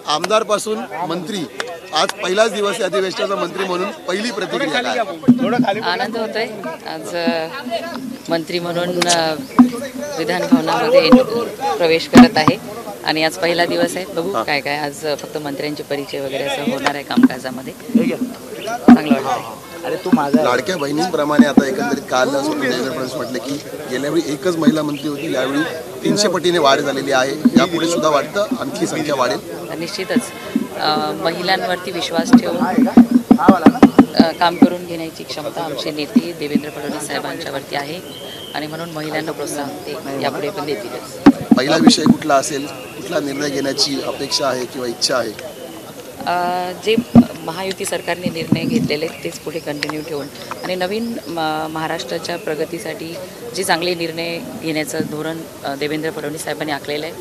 आमदार पासून मंत्री, आज पहिलाच दिवस आहे अधिवेशनाचा, मंत्री म्हणून पहिली प्रतिक्रिया काय? आनंद होतोय। आज मंत्री म्हणून विधान भवनामध्ये प्रवेश करत आहे आणि आज पहिला दिवस आहे। बघू काय काय आज फक्त मंत्र्यांचे परिचय वगैरे असं होणार आहे कामकाजामध्ये। चांगलं वाटतंय। अरे तू माझा लाडक्या बहिणींप्रमाणे आता एकंदरित काल देवेंद्र फडणवीस म्हटले की गेल्यावेळी एकच महिला मंत्री होती, यावेळी 300 पटीने वाढ झालेली आहे, यापुढे सुद्धा वाटतं आणखी संख्या वाढेल? निश्चितच महिलांवरती विश्वास ठेवून काम करून घेण्याची क्षमता आमचे नेते देवेंद्र फडणवीस साहेबांच्यावरती आहे आणि म्हणून महिलांना प्रोत्साहन ते यापुढे पण देतीलच। पहिला विषय कुठला असेल, कुठला निर्णय घेण्याची अपेक्षा आहे किंवा इच्छा आहे? जे महायुती सरकारने निर्णय घेतलेले तेच पुढे कंटिन्यू ठेवून आणि नवीन महाराष्ट्राच्या प्रगतीसाठी जे चांगले निर्णय घेण्याचं धोरण देवेंद्र फडणवीस साहेबांनी आखलेलं आहे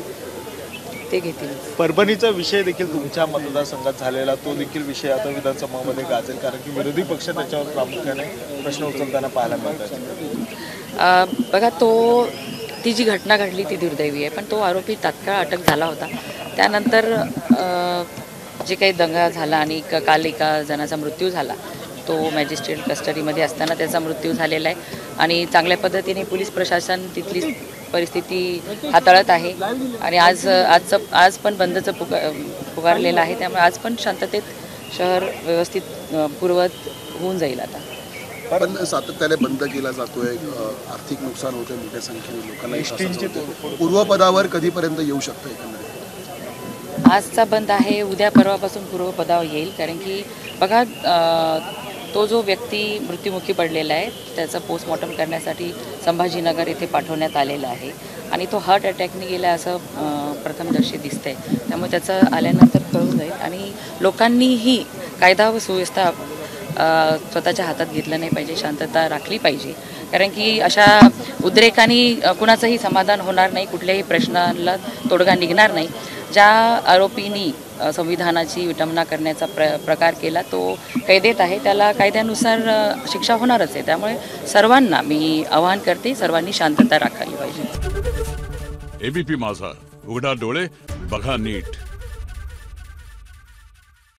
ते घेतील। परभणीचा विषय देखील तुमच्या मतदारसंघात झालेला तो देखील विषय आता विधानसभामध्ये गाजेल, कारण की विरोधी पक्ष त्याच्यावर प्रामुख्याने प्रश्न उचलताना पाहायला मिळतात। बघा, ती जी घटना घडली ती दुर्दैवी आहे, पण तो आरोपी तात्काळ अटक झाला होता। त्यानंतर जे काही दंगा झाला आणि काल एका जणाचा मृत्यू झाला, तो मॅजिस्ट्रेट कस्टडीमध्ये असताना त्याचा मृत्यू झालेला आहे आणि चांगल्या पद्धतीने पोलीस प्रशासन तिथली परिस्थिती हाताळत आहे आणि आज पण बंदचं पुकारलेलं आहे, त्यामुळे आज पण शांततेत शहर व्यवस्थित पूर्वत होऊन जाईल। आता पण सातत्याने बंद केला जातोय, आर्थिक नुकसान होते, मोठ्या संख्येने लोकांना पूर्वपदावर कधीपर्यंत येऊ शकतं? एकंदरीत आजचा बंद आहे, उद्या परवापासून पूर्वपदावर येईल, कारण की बघा तो जो व्यक्ती मृत्युमुखी पडलेला आहे त्याचा पोस्टमॉर्टम करण्यासाठी संभाजीनगर येथे पाठवण्यात आलेला आहे आणि तो हार्ट अटॅकने गेला असं प्रथमदर्शी दिसतंय, त्यामुळे त्याचं आल्यानंतर कळून जाईल आणि लोकांनीही कायदा व सुव्यवस्था स्वतःच्या हातात घेतलं नाही पाहिजे, शांतता राखली पाहिजे, कारण की अशा उद्रेकांनी कुणाचंही समाधान होणार नाही, कुठल्याही प्रश्नाला तोडगा निघणार नाही। ज्या आरोपींनी संविधानाची विटंबना करण्याचा प्रकार केला तो कैदेत आहे, त्याला कायद्यानुसार शिक्षा होणारच आहे, त्यामुळे सर्वांना मी आवाहन करते, सर्वांनी शांतता राखायला पाहिजे। एबीपी माझा, उघडा डोळे बघा नीट।